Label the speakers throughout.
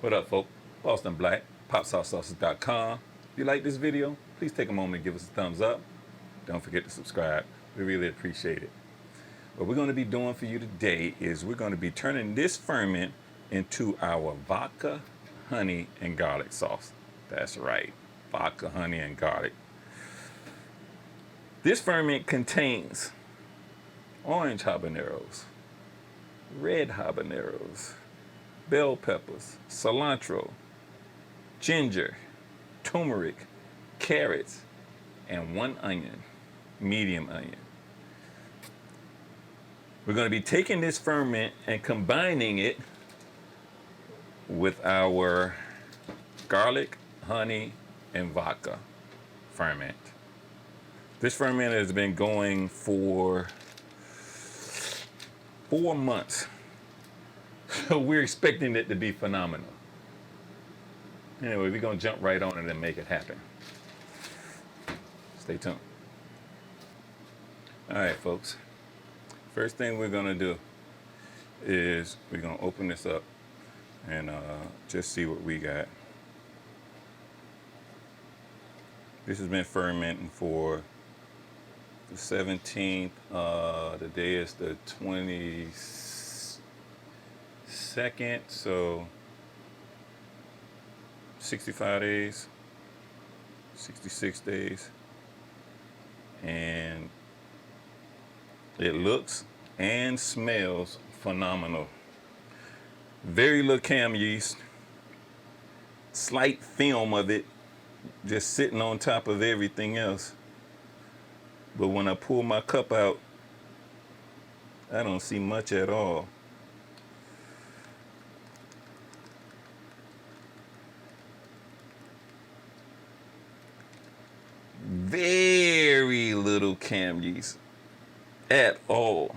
Speaker 1: What up, folk? Boston Black, PopSauceSauces.com. If you like this video, please take a moment and give us a thumbs up. Don't forget to subscribe. We really appreciate it. What we're going to be doing for you today is we're going to be turning this ferment into our vodka, honey, and garlic sauce. That's right, vodka, honey, and garlic. This ferment contains orange habaneros, red habaneros, bell peppers, cilantro, ginger, turmeric, carrots, and 1 onion, medium onion. We're going to be taking this ferment and combining it with our garlic, honey, and vodka ferment. This ferment has been going for 4 months. So we're expecting it to be phenomenal. Anyway, we're going to jump right on it and make it happen. Stay tuned. All right, folks. First thing we're going to do is we're going to open this up and just see what we got. This has been fermenting for the 17th. Today is the 22nd, so 65 days, 66 days, and it looks and smells phenomenal. Very little cam yeast, slight film of it just sitting on top of everything else. But when I pull my cup out, I don't see much at all. Very little cam yeast at all.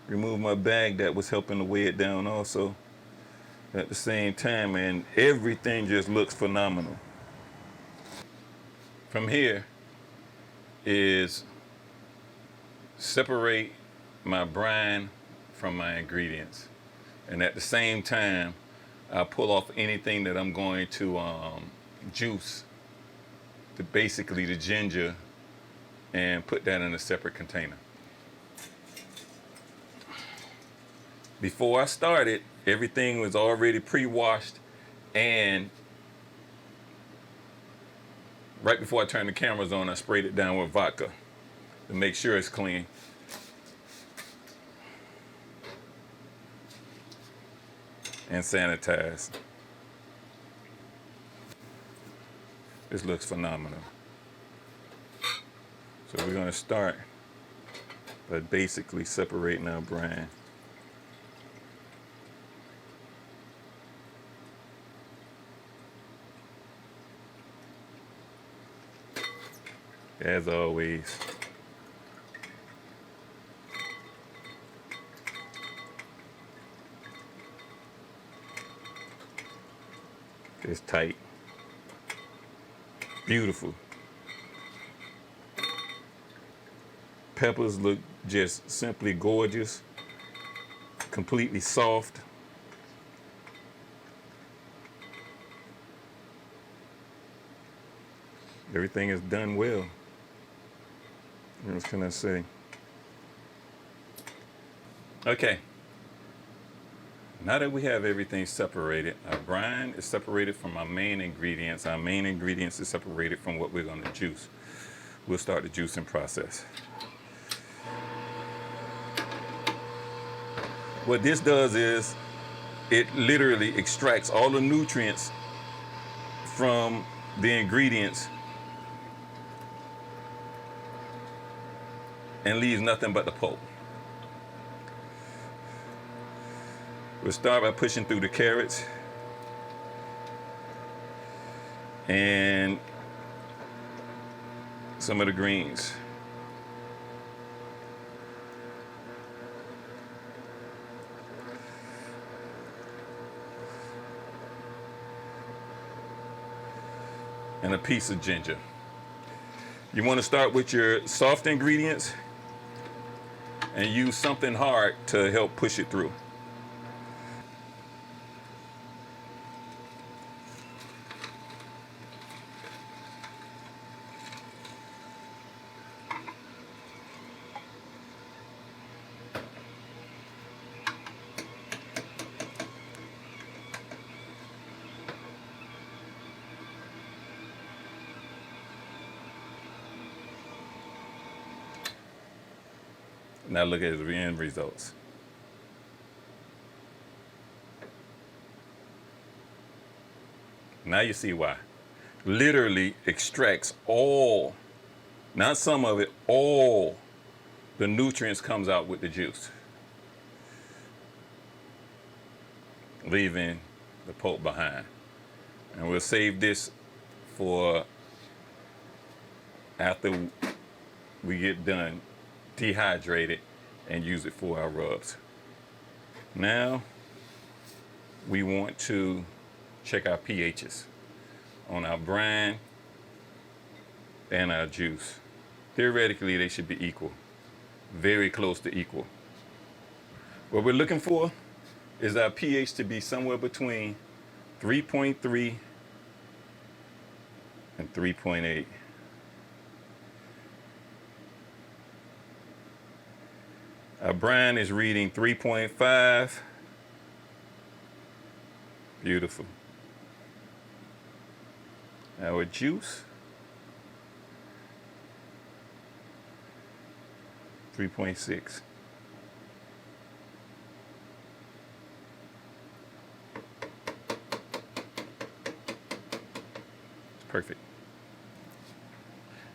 Speaker 1: Remove my bag that was helping to weigh it down also at the same time, and everything just looks phenomenal. From here is separate my brine from my ingredients, and at the same time I pull off anything that I'm going to juice, basically the ginger, and put that in a separate container. Before I started, everything was already pre-washed, and right before I turned the cameras on, I sprayed it down with vodka to make sure it's clean. And sanitized. This looks phenomenal. So we're going to start by basically separating our brine. As always, it's tight. Beautiful. Peppers look just simply gorgeous, completely soft. Everything is done well. What else can I say? Okay. Now that we have everything separated, our brine is separated from our main ingredients. Our main ingredients is separated from what we're going to juice. We'll start the juicing process. What this does is it literally extracts all the nutrients from the ingredients and leaves nothing but the pulp. We'll start by pushing through the carrots and some of the greens. And a piece of ginger. You want to start with your soft ingredients and use something hard to help push it through. Now look at the end results. Now you see why. Literally extracts all, not some of it, all the nutrients comes out with the juice, leaving the pulp behind. And we'll save this for after we get done, dehydrate it, and use it for our rubs. Now we want to check our pHs on our brine and our juice. Theoretically, they should be equal, very close to equal. What we're looking for is our pH to be somewhere between 3.3 and 3.8. Our brine is reading 3.5. Beautiful. Our juice, 3.6. It's perfect.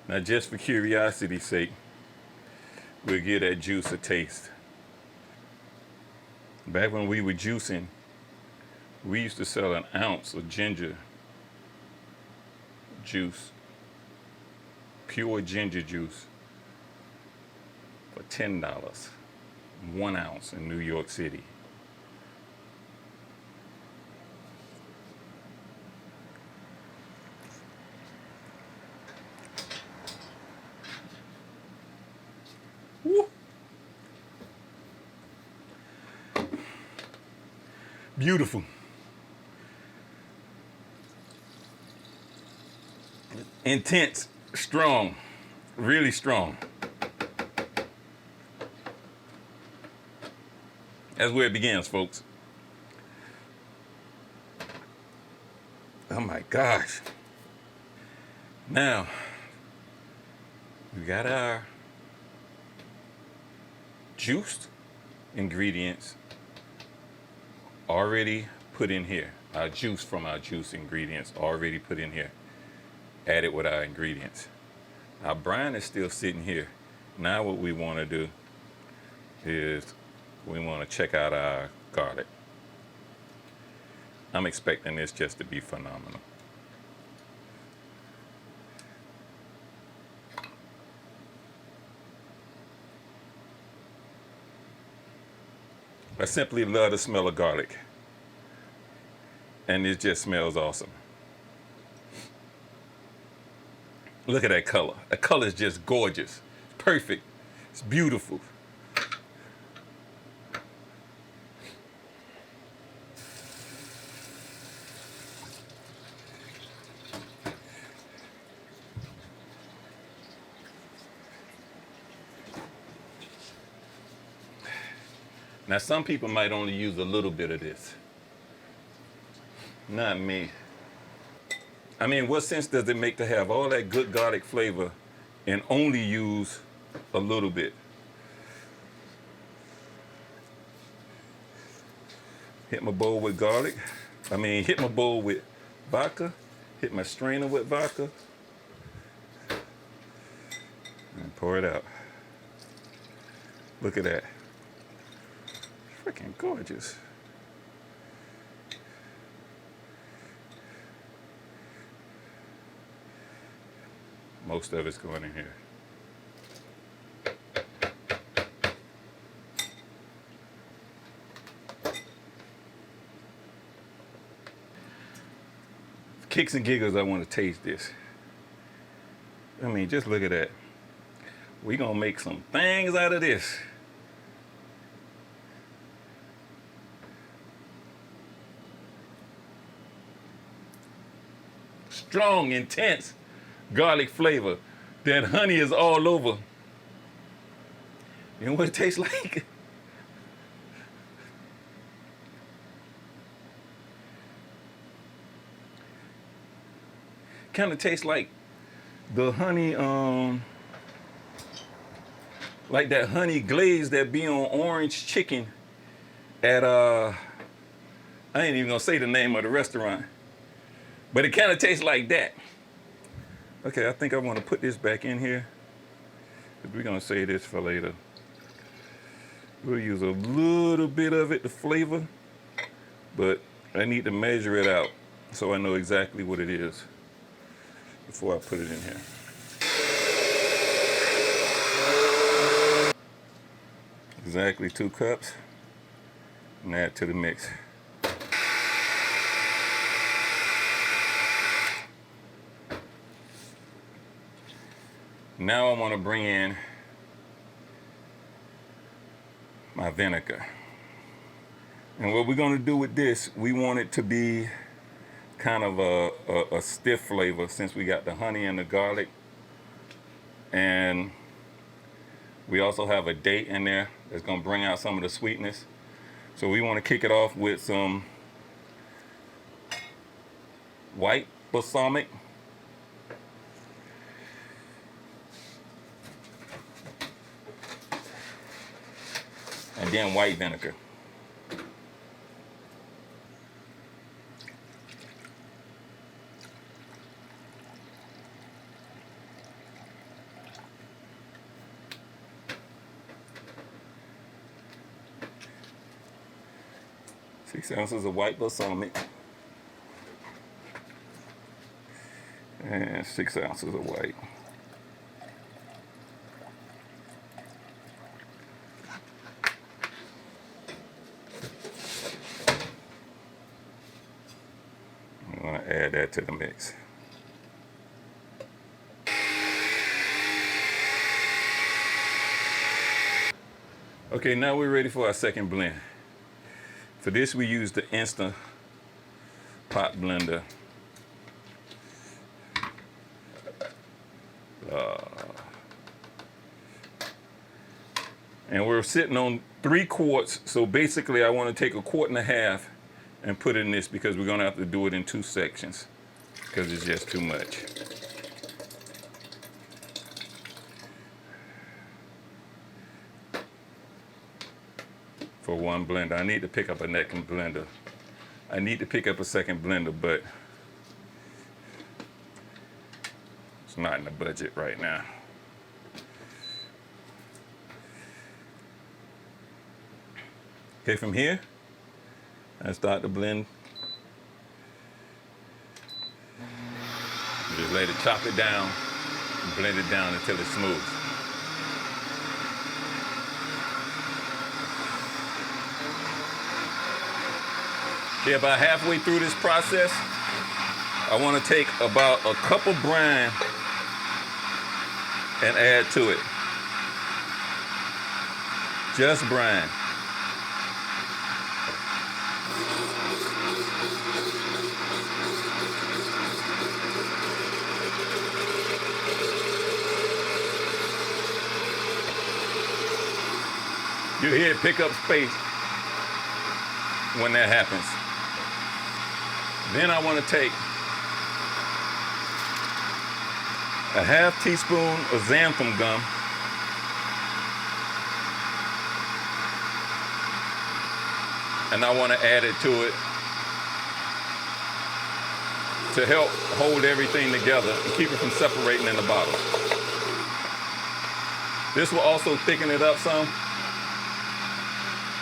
Speaker 1: Now, just for curiosity's sake, we'll give that juice a taste. Back when we were juicing, we used to sell an ounce of ginger juice, pure ginger juice, for $10, 1 ounce in New York City. Woo. Beautiful. Intense, strong, really strong. That's where it begins, folks. Oh my gosh. Now, we got our juiced ingredients already put in here. Our juice from our juice ingredients already put in here. Added with our ingredients. Our brine is still sitting here. Now what we want to do is we want to check out our garlic. I'm expecting this just to be phenomenal. I simply love the smell of garlic. And it just smells awesome. Look at that color. The color is just gorgeous. It's perfect. It's beautiful. Now, some people might only use a little bit of this. Not me. I mean, what sense does it make to have all that good garlic flavor and only use a little bit? Hit my bowl with garlic. Hit my bowl with vodka. Hit my strainer with vodka. And pour it out. Look at that. Freaking gorgeous. Most of it's going in here. For kicks and giggles, I want to taste this. Just look at that. We're going to make some things out of this. Strong, intense garlic flavor. That honey is all over. You know what it tastes like? Kind of tastes like the honey, like that honey glaze that be on orange chicken at I ain't even gonna say the name of the restaurant, but it kind of tastes like that. Okay, I think I want to put this back in here. We're gonna save this for later. We'll use a little bit of it to flavor, but I need to measure it out so I know exactly what it is before I put it in here. Exactly 2 cups, and add to the mix. Now I want to bring in my vinegar. And what we're going to do with this, we want it to be kind of a stiff flavor since we got the honey and the garlic. And we also have a date in there that's going to bring out some of the sweetness. So we want to kick it off with some white balsamic. And then white vinegar. Six ounces of white balsamic. And 6 ounces of white. I'm going to add that to the mix. Okay, now we're ready for our second blend. For this, we use the Instant Pot Blender. And we're sitting on 3 quarts, so basically I want to take 1.5 quarts and put it in this because we're going to have to do it in 2 sections because it's just too much. For 1 blender. I need to pick up a second blender. I need to pick up a second blender, but it's not in the budget right now. Okay, from here, I start to blend. Just let it chop it down, and blend it down until it's smooth. Okay, about halfway through this process, I want to take about a cup of brine and add to it. Just brine. You hear it pick up space when that happens. Then I want to take a half teaspoon of xanthan gum, and I want to add it to it to help hold everything together and keep it from separating in the bottle. This will also thicken it up some.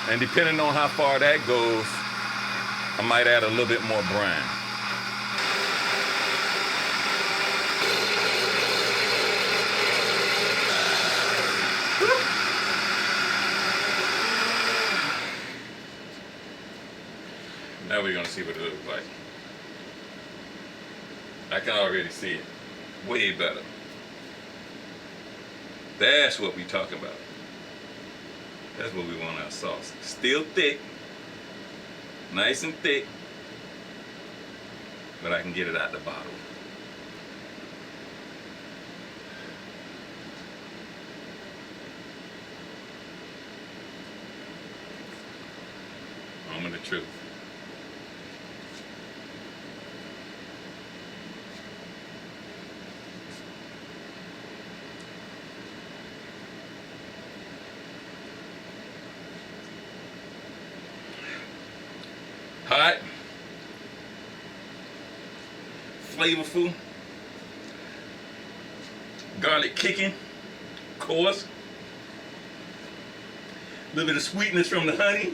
Speaker 1: And depending on how far that goes, I might add a little bit more brine. Now we're gonna see what it looks like. I can already see it. Way better. That's what we talking about. That's what we want our sauce. Still thick, nice and thick, but I can get it out the bottle. Moment of truth. Hot, flavorful, garlic kicking, coarse, a little bit of sweetness from the honey.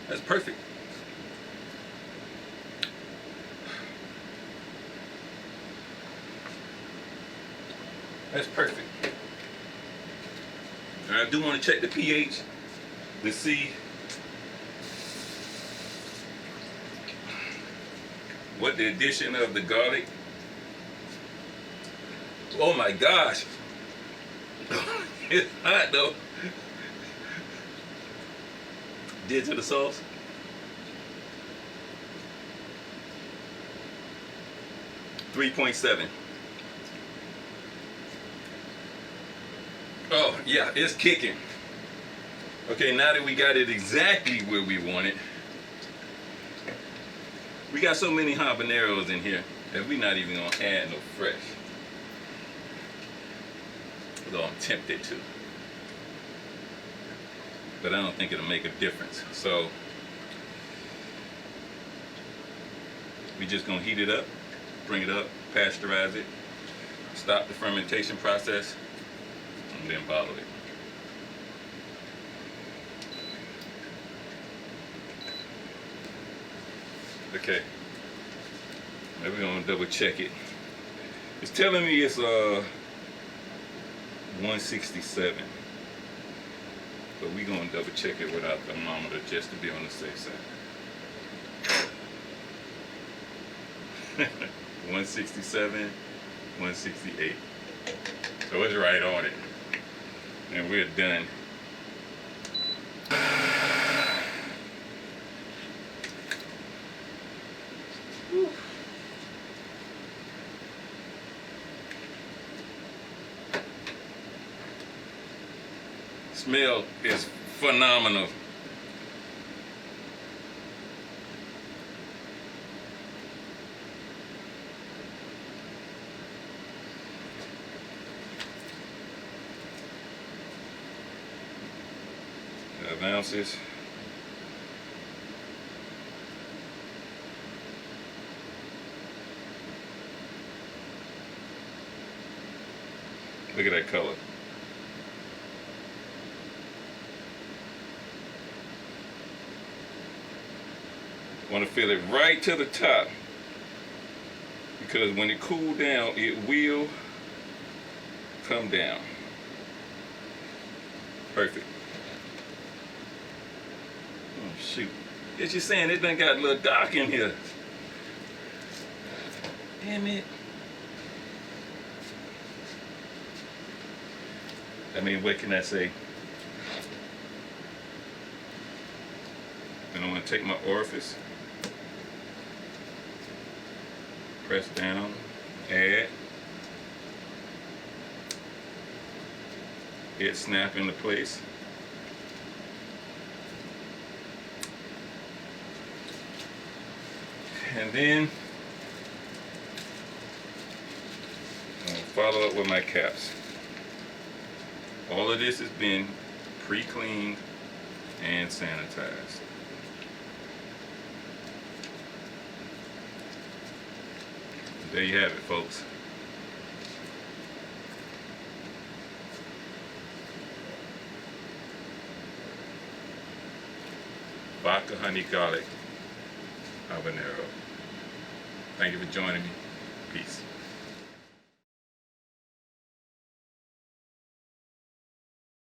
Speaker 1: That's perfect. That's perfect. And I do want to check the pH to see what the addition of the garlic. Oh my gosh. It's hot though. Did to the sauce. .7. Oh yeah, it's kicking. Okay, now that we got it exactly where we want it, we got so many habaneros in here that we're not even gonna add no fresh. Although I'm tempted to. But I don't think it'll make a difference. So we just gonna heat it up, bring it up, pasteurize it, stop the fermentation process, and then bottle it. Okay, now we're gonna double check it. It's telling me it's 167, but we're gonna double check it without the thermometer just to be on the safe side. 167, 168. So it's right on it. And we're done. Whew. Smell is phenomenal. Ounces. Look at that color. Want to fill it right to the top, because when it cools down, it will come down. Perfect. Oh shoot. It's just saying it done got a little dark in here. Damn it. I mean, what can I say? And I'm gonna take my orifice, press down, add. It snap into place. And then I'm gonna follow up with my caps. All of this has been pre-cleaned and sanitized. There you have it, folks. Vodka, honey, garlic, habanero. Thank you for joining me. Peace.